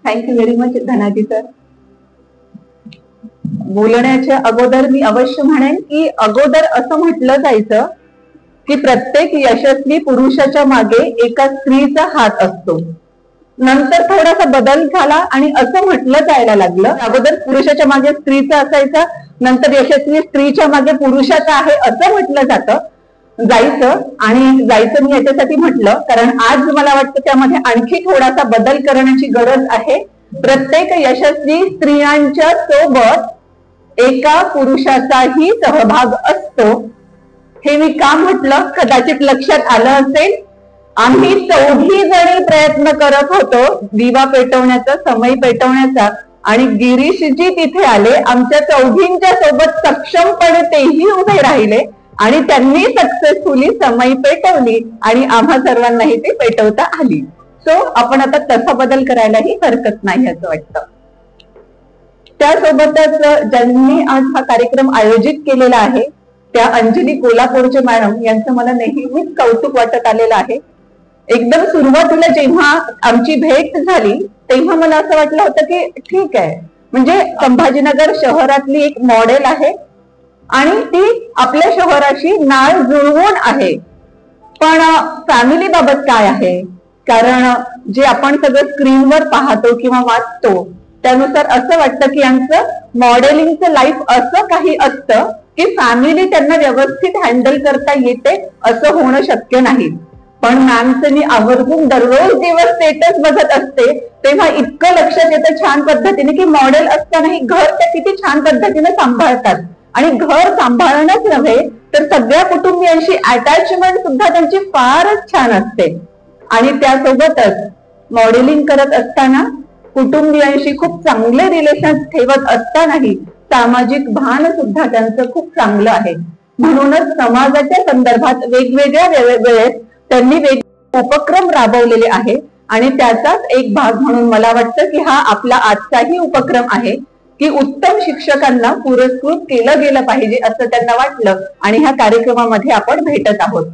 Thank you very much Dhanaji sir. बोलण्याच्या अगोदर मी अवश्य म्हणेन की अगोदर असं म्हटलं जायचं की प्रत्येक यशस्वी पुरुषाच्या मागे एका स्त्रीचा हात असतो. नंतर थोडासा बदल झाला आणि असं म्हटलं जायला लागलं, अगोदर पुरुषाच्या मागे स्त्रीचा असायचा, नंतर यशस्वी स्त्रीच्या मागे पुरुषाचा आहे असं म्हटलं जायचं. आणि जायचं मी याच्यासाठी म्हटलं कारण आज मला वाटतं त्यामध्ये आणखी थोडासा बदल करण्याची गरज आहे. प्रत्येक यशस्वी स्त्रियांच्या सोबत एका पुरुषाचाही सहभाग असतो. हे मी का म्हटलं कदाचित लक्षात आलं असेल. आम्ही 4घी जणी प्रयत्न करत होतो दिवा पेटवण्याचा, समई पेटवण्याचा, आणि गिरीशजी तिथे आले. आमच्या 4घींच्या सोबत सक्षमपणे तेही उभे राहिले आणि त्यांनी सक्सेसफुली समई पेटवली आणि आम्हा सर्वांनाही ते पेटवता आली. सो आपण आता तसा बदल करायलाही हरकत नाही असं वाटतं. त्यासोबतच ज्यांनी आज हा कार्यक्रम आयोजित केलेला आहे त्या अंजली कोल्हापूरचे मॅडम यांचं मला नेहमीच कौतुक वाटत आलेलं आहे. एकदम सुरुवातीला जेव्हा आमची भेट झाली तेव्हा मला असं वाटलं होतं की ठीक आहे, म्हणजे संभाजीनगर शहरातली एक मॉडेल आहे आणि ती आपल्या शहराशी नाळ जुळवून आहे. पण फॅमिली बाबत काय आहे, कारण जे आपण सगळं स्क्रीनवर पाहतो किंवा वाचतो त्यानुसार असं वाटतं की यांचं मॉडेलिंगचं लाईफ असं काही असतं की फॅमिली त्यांना व्यवस्थित हँडल करता येते असं होणं शक्य नाही. पण मॅमचं मी आवर्जून दररोज जेव्हा स्टेटस बघत असते तेव्हा इतकं लक्षात येतं छान पद्धतीने की मॉडेल असतानाही घर त्या किती छान पद्धतीने सांभाळतात. आणि घर सांभाळणंच नव्हे तर सगळ्या कुटुंबियांशी अटॅचमेंट सुद्धा त्यांची फारच छान असते. आणि त्यासोबतच मॉडेलिंग करत असताना कुटुंबियांशी खूप चांगले रिलेशन ठेवत असतानाही सामाजिक भान सुद्धा त्यांचं खूप चांगलं आहे. म्हणूनच समाजाच्या संदर्भात वेगवेगळ्या वेळेत त्यांनी वेगवेगळे उपक्रम राबवलेले आहे आणि त्याचाच एक भाग म्हणून मला वाटतं की हा आपला आजचाही उपक्रम आहे की उत्तम शिक्षकांना पुरस्कृत केलं गेलं पाहिजे असं त्यांना वाटलं आणि ह्या कार्यक्रमामध्ये आपण भेटत आहोत.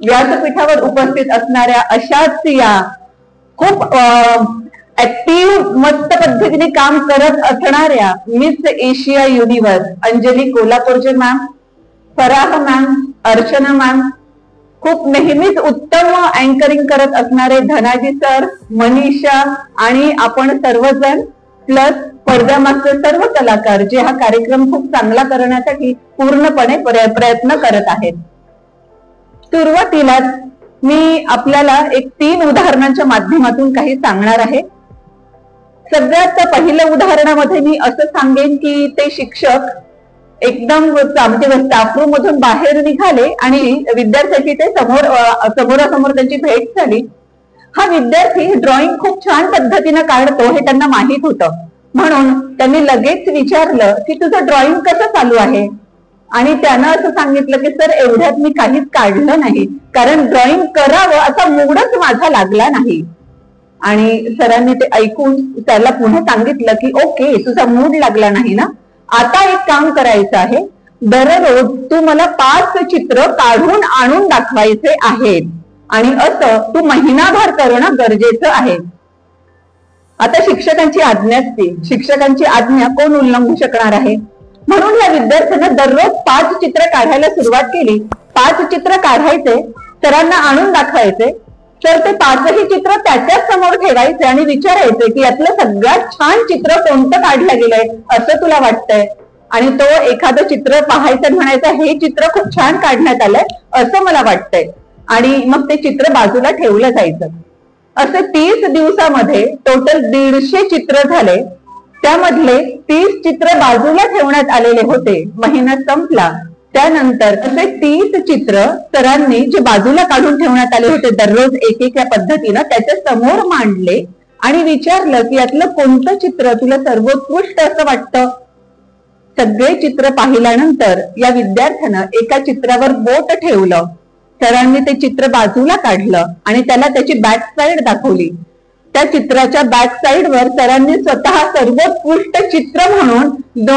व्यासपीठावर उपस्थित असणाऱ्या अशाच या खूप ऍक्टिव्ह मस्त पद्धतीने काम करत असणाऱ्या मिस एशिया युनिव्हर्स अंजली कोल्हापूरचे ma'am, Farah ma'am, Archana ma'am, खूप नेहमीच उत्तम अँकरिंग करत असणारे धनाजी सर, मनीषा आणि आपण सर्वजण प्लस पडद्यामागचे सर्व कलाकार जे हा कार्यक्रम खूप चांगला करण्यासाठी पूर्णपणे प्रयत्न करत आहेत. सुरुवातीलाच मी आपल्याला एक 3 उदाहरणांच्या माध्यमातून काही सांगणार आहे. सगळ्यात पहिल्या उदाहरणामध्ये मी असं सांगेन की ते शिक्षक एकदम स्टाफ रूम मधून बाहेर निघाले आणि विद्यार्थ्याची ते समोरासमोर त्यांची भेट झाली. हा विद्यार्थी ड्रॉइंग खूप छान पद्धतीने काढतो हे त्यांना माहित होतं. म्हणून त्यांनी लगेच विचारलं की तुझं ड्रॉइंग कसं चालू आहे. आणि त्यानं असं सांगितलं की सर एवढ्यात मी काहीच काढलं नाही कारण ड्रॉइंग करावं असा मूडच माझा लागला नाही. आणि सरांनी ते ऐकून त्याला पुन्हा सांगितलं की ओके तुझा मूड लागला नाही ना, आता एक काम करायचं आहे, दररोज तू मला 5 चित्र काढून आणून दाखवायचे आहेत आणि असं तू महिनाभर करणं गरजेचं आहे. आता शिक्षकांची आज्ञाच ती, शिक्षकांची आज्ञा कोण उल्लंघू शकणार आहे. म्हणून या विद्यार्थ्यांना दररोज 5 चित्र काढायला सुरुवात केली. 5 चित्र काढायचे, सरांना आणून दाखवायचे, तर ते 5ही चित्र त्याच्याच समोर ठेवायचे आणि विचारायचे की यातलं सगळ्यात छान चित्र कोणतं काढलं गेलंय असं तुला वाटतंय. आणि तो एखादं चित्र पाहायचं म्हणायचं हे चित्र खूप छान काढण्यात आलंय असं मला वाटतंय आणि मग ते चित्र बाजूला ठेवलं जायचं. असे 30 दिवसामध्ये टोटल 150 चित्र झाले. त्यामधले 30 चित्र बाजूला ठेवण्यात आलेले होते. महिना संपला त्यानंतर असे 30 चित्र सरांनी जे बाजूला काढून ठेवण्यात आले होते दररोज एक या पद्धतीनं त्याच्या समोर मांडले आणि विचारलं की यातलं कोणतं चित्र तुला सर्वोत्कृष्ट असं वाटतं. सगळे चित्र पाहिल्यानंतर या विद्यार्थ्यानं एका चित्रावर बोट ठेवलं. सरांनी ते चित्र बाजूला काढलं आणि त्याला त्याची बॅक साइड दाखवली. त्या चित्राच्या बॅक साइडवर सरांनी स्वतः सर्वोत्कृष्ट चित्र म्हणून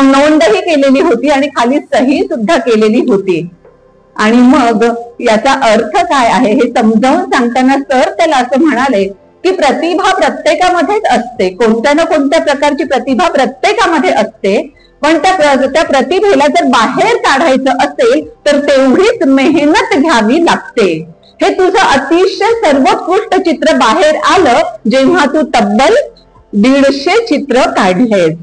नोंदही केलेली होती आणि खाली सही सुद्धा केलेली होती. आणि मग याचा अर्थ काय आहे हे समजावून सांगताना सर त्याला असं म्हणाले की प्रतिभा प्रत्येकामध्येच असते, कोणत्या ना कोणत्या प्रकारची प्रतिभा प्रत्येकामध्ये असते, पण त्या प्रतिभेला जर बाहेर काढायचं असेल तर तेवढीच मेहनत घ्यावी लागते. हे तुझं अतिशय सर्वोत्कृष्ट चित्र बाहेर आलं जेव्हा तू तब्बल 150 चित्र काढलेस.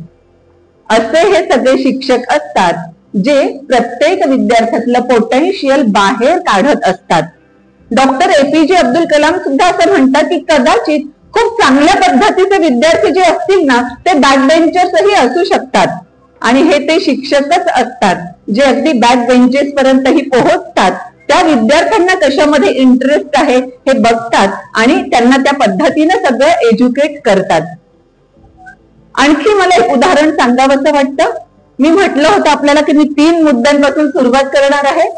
असे हे सगळे शिक्षक असतात जे प्रत्येक विद्यार्थ्यातलं पोटेन्शियल बाहेर काढत असतात. डॉक्टर APJ अब्दुल कलाम सुद्धा असं म्हणतात की कदाचित खूप चांगल्या पद्धतीचे विद्यार्थी जे असतील ना ते बॅक बेंचर्सही असू शकतात, आणि हे ते शिक्षकच असतात जे अगदी बॅक बेंचेस पर्यंतही पोहोचतात. त्या विद्यार्थ्यांना कशामध्ये इंटरेस्ट आहे हे बघतात आणि त्यांना त्या पद्धतीने सगळं एज्युकेट करतात. आणखी मला एक उदाहरण सांगावंसं वाटतं. मी म्हटलं होतं आपल्याला की मी 3 मुद्द्यांपासून सुरुवात करणार आहे.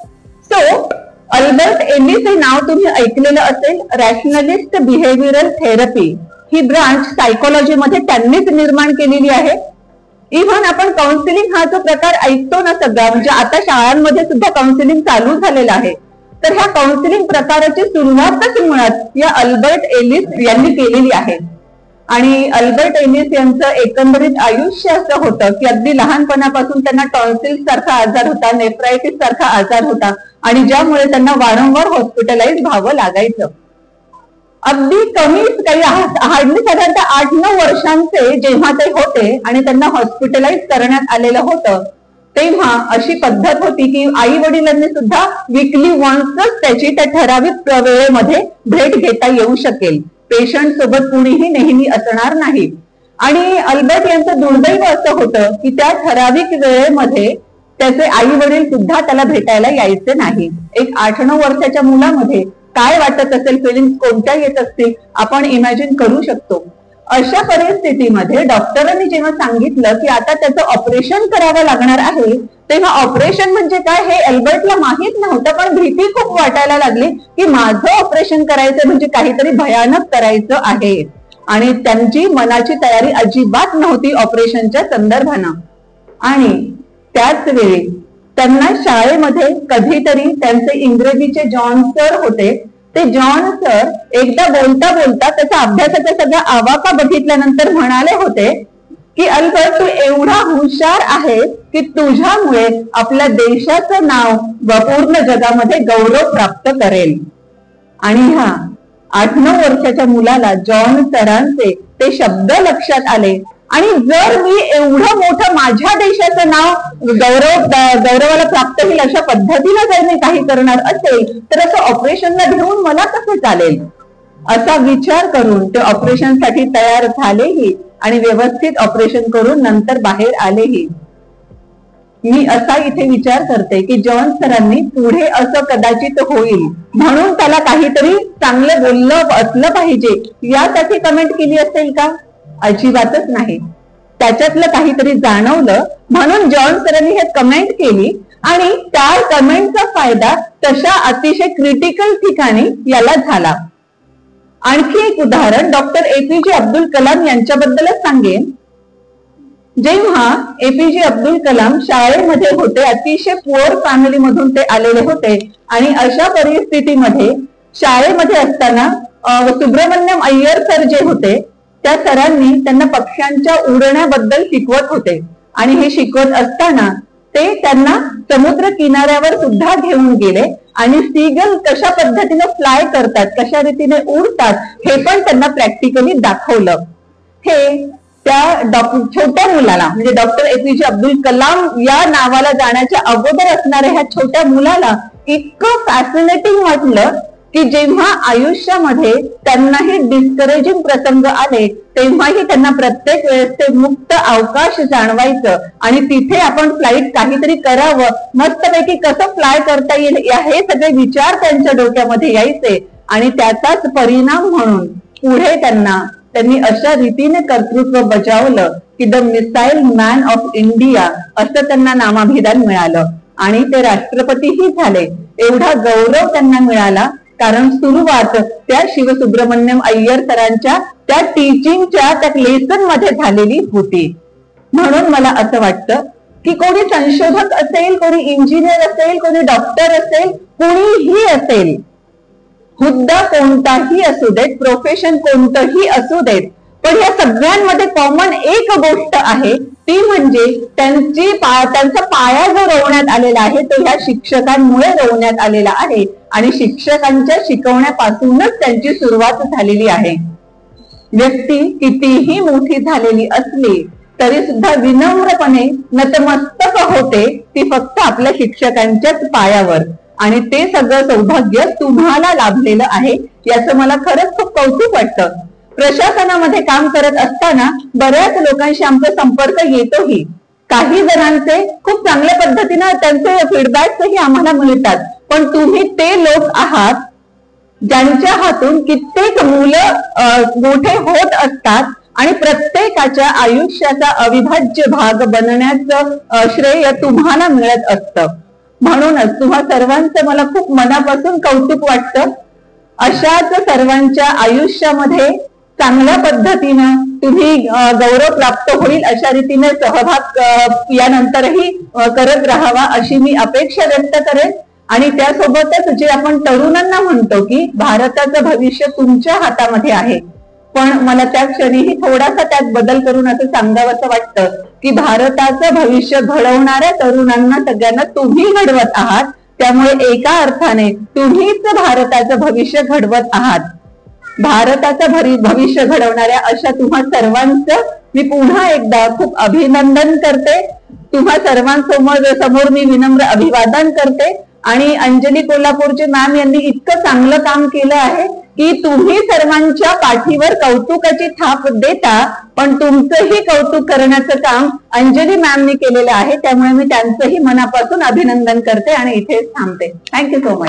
सो अल्बर्ट एलिस हे नाव तुम्ही ऐकलेलं असेल. रॅशनलिस्ट बिहेव्हिअरल थेरपी ही ब्रांच सायकोलॉजी मध्ये त्यांनीच निर्माण केलेली आहे. इव्हन आपण काउन्सिलिंग हा जो प्रकार ऐकतो ना सगळा, म्हणजे आता शाळांमध्ये सुद्धा काउन्सिलिंग चालू झालेलं आहे, तर ह्या काउन्सिलिंग प्रकाराची सुरुवातच मुळात या अल्बर्ट एलिस यांनी केलेली आहे. आणि अल्बर्ट एलिस यांचं एकंदरीत आयुष्य असं होतं की अगदी लहानपणापासून त्यांना टॉन्सिल्स सारखा आजार होता, नेफ्रायटिस सारखा आजार होता, आणि ज्यामुळे त्यांना वारंवार हॉस्पिटलाइज व्हावं लागायचं. अगदी कमीच काही हार्डली साधारणतः 8-9 वर्षांचे जेव्हा ते होते आणि त्यांना हॉस्पिटलाइज करण्यात आलेलं होतं, तेव्हा अशी पद्धत होती की आई वडिलांनी सुद्धा वीकली वन्सच त्याची त्या ठराविक वेळेमध्ये भेट घेता येऊ शकेल. पेशंट सोबत कुणीही नेहमी असणार नाही. आणि अल्बर्ट यांचं दुर्दैव असं होतं की त्या ठराविक वेळेमध्ये त्याचे आई वडील सुद्धा त्याला भेटायला यायचे नाही. एक 8-9 वर्षाच्या मुलामध्ये काय वाटत असेल, फिलिंग्स कोणत्या येत असतील आपण इमॅजिन करू शकतो. अशा परिस्थितीमध्ये डॉक्टरांनी जेव्हा सांगितलं की आता त्याचं ऑपरेशन करावं लागणार आहे, तेव्हा ऑपरेशन म्हणजे काय हे अल्बर्टला माहित नव्हतं, पण भीती खूप वाटायला लागली की माझं ऑपरेशन करायचं म्हणजे काहीतरी भयानक करायचं आहे. आणि त्यांची मनाची तयारी अजिबात नव्हती ऑपरेशनच्या संदर्भानं. आणि त्याच वेळी त्यांना शाळेमध्ये कधीतरी त्यांचे इंग्रजीचे जॉन सर होते, ते जॉन सर एकदा बोलता बोलता त्याच्या अभ्यासाच्या सगळ्या आवाका बघितल्यानंतर म्हणाले होते की अल्बर्ट, तू एवढा हुशार आहे की तुझ्यामुळे आपल्या देशाचं नाव पूर्ण जगामध्ये गौरव प्राप्त करेल. आणि ह्या 8-9 वर्षाच्या मुलाला जॉन सरांचे ते शब्द लक्षात आले. आणि जर मी एवढं मोठं माझ्या देशाचं नाव गौरवाला प्राप्त होईल अशा पद्धतीने जर मी काही करणार असेल तर असं ऑपरेशनला घेऊन मला कसं चालेल, असा विचार करून ते ऑपरेशनसाठी तयार झालेही आणि व्यवस्थित ऑपरेशन करून नंतर बाहेर आलेही. मी असा इथे विचार करते की जॉन सरांनी पुढे असं कदाचित होईल म्हणून त्याला काहीतरी चांगलं बोललं असलं पाहिजे यासाठी कमेंट केली असेल का? अजिबातच नाही. त्याच्यातलं काहीतरी जाणवलं म्हणून जॉन सरांनी हे कमेंट केली, आणि त्या कमेंटचा फायदा तशा अतिशय क्रिटिकल ठिकाणी याला झाला. आणखी एक उदाहरण डॉक्टर APJ अब्दुल कलाम यांच्याबद्दलच सांगेन. जेव्हा APJ अब्दुल कलाम शाळेमध्ये होते, अतिशय पुअर फॅमिली मधून ते आलेले होते, आणि अशा परिस्थितीमध्ये शाळेमध्ये असताना सुब्रमण्यम अय्यर सर जे होते त्या सरांनी त्यांना पक्ष्यांच्या उडण्याबद्दल शिकवत होते. आणि हे शिकवत असताना ते त्यांना समुद्र किनाऱ्यावर सुद्धा घेऊन गेले आणि सीगल कशा पद्धतीने फ्लाय करतात, कशा रीतीने उडतात हे पण त्यांना प्रॅक्टिकली दाखवलं. हे त्या छोट्या मुलाला म्हणजे डॉक्टर APJ अब्दुल कलाम या नावाला जाण्याच्या अगोदर असणाऱ्या ह्या छोट्या मुलाला इतकं फॅसिनेटिंग वाटलं की जेव्हा आयुष्यामध्ये त्यांनाही डिस्करेजिंग प्रसंग आले तेव्हाही त्यांना प्रत्येक वेळेस ते मुक्त अवकाश जाणवायचं, आणि तिथे आपण फ्लाईट काहीतरी करावं, मस्तपैकी कसं फ्लाय करता येईल हे सगळे विचार त्यांच्या डोक्यामध्ये यायचे. आणि त्याचाच परिणाम म्हणून पुढे त्यांनी अशा रीतीने कर्तृत्व बजावलं की the missile man of India असं त्यांना नामाभिधान मिळालं, आणि ते राष्ट्रपतीही झाले. एवढा गौरव त्यांना मिळाला कारण सुरुवात त्या शिवसुब्रमण्यम अय्यर सरांच्या त्या टीचिंगच्या त्या लेसन मध्ये झालेली होती. म्हणून मला असं वाटतं की कोणी संशोधक असेल, कोणी इंजिनियर असेल, कोणी डॉक्टर असेल, कोणीही असेल, हुद्दा कोणताही असू देत, प्रोफेशन कोणतंही असू देत, पण या सगळ्यांमध्ये कॉमन एक गोष्ट आहे, ती म्हणजे त्यांचा पाया जो रोवण्यात आलेला आहे तो ह्या शिक्षकांमुळे रोवण्यात आलेला आहे आणि शिक्षकांच्या शिकवण्यापासूनच त्यांची सुरुवात झालेली आहे. व्यक्ती कितीही मोठी झालेली असली तरी सुद्धा विनम्रपणे नतमस्तक होते ती फक्त आपल्या शिक्षकांच्याच पायावर, आणि ते सगळं सौभाग्य तुम्हाला लाभलेलं आहे याचं मला खरंच खूप कौतुक वाटतं. प्रशासनामध्ये काम करत असताना बऱ्याच लोकांशी आमचा संपर्क येतोही. काही जणांचे खूप चांगल्या पद्धतीनं त्यांचे फीडबॅक्सही आम्हाला मिळतात, पण तुम्ही ते लोक आहात ज्यांच्या हातून कित्येक मुलं मोठे होत असतात आणि प्रत्येकाच्या आयुष्याचा अविभाज्य भाग बनण्याचं श्रेय तुम्हाला मिळत असतं. म्हणूनच तुम्हा सर्वांचं मला खूप मनापासून कौतुक वाटतं. अशाच सर्वांच्या आयुष्यामध्ये चांगल्या पद्धतीनं तुम्ही गौरव प्राप्त होईल अशा रीतीने सहभाग यानंतरही करत राहावा अशी मी अपेक्षा व्यक्त करेन. आणि त्यासोबतच जे आपण तरुणांना म्हणतो की भारताचं भविष्य तुमच्या हातामध्ये आहे, पण मला त्या क्षणीही थोडासा त्यात बदल करून असं सांगावंसं वाटतं की भारताचं भविष्य घडवणाऱ्या तरुणांना सगळ्यांना तुम्ही घडवत आहात. त्यामुळे एका अर्थाने तुम्हीच भारताचं भविष्य घडवत आहात. भारताचं भविष्य घडवणाऱ्या अशा तुम्हा सर्वांचं मी पुन्हा एकदा खूप अभिनंदन करते. तुम्हा सर्वांसमोर मी विनम्र अभिवादन करते. आणि अंजली कोल्हापूरचे मॅम यांनी इतकं चांगलं काम केलं आहे की तुम्ही सर्वांच्या पाठीवर कौतुकाची थाप देता, पण तुमचंही कौतुक करण्याचं काम अंजली मॅमनी केलेलं आहे. त्यामुळे मी त्यांचंही मनापासून अभिनंदन करते आणि इथेच थांबते. Thank you so much.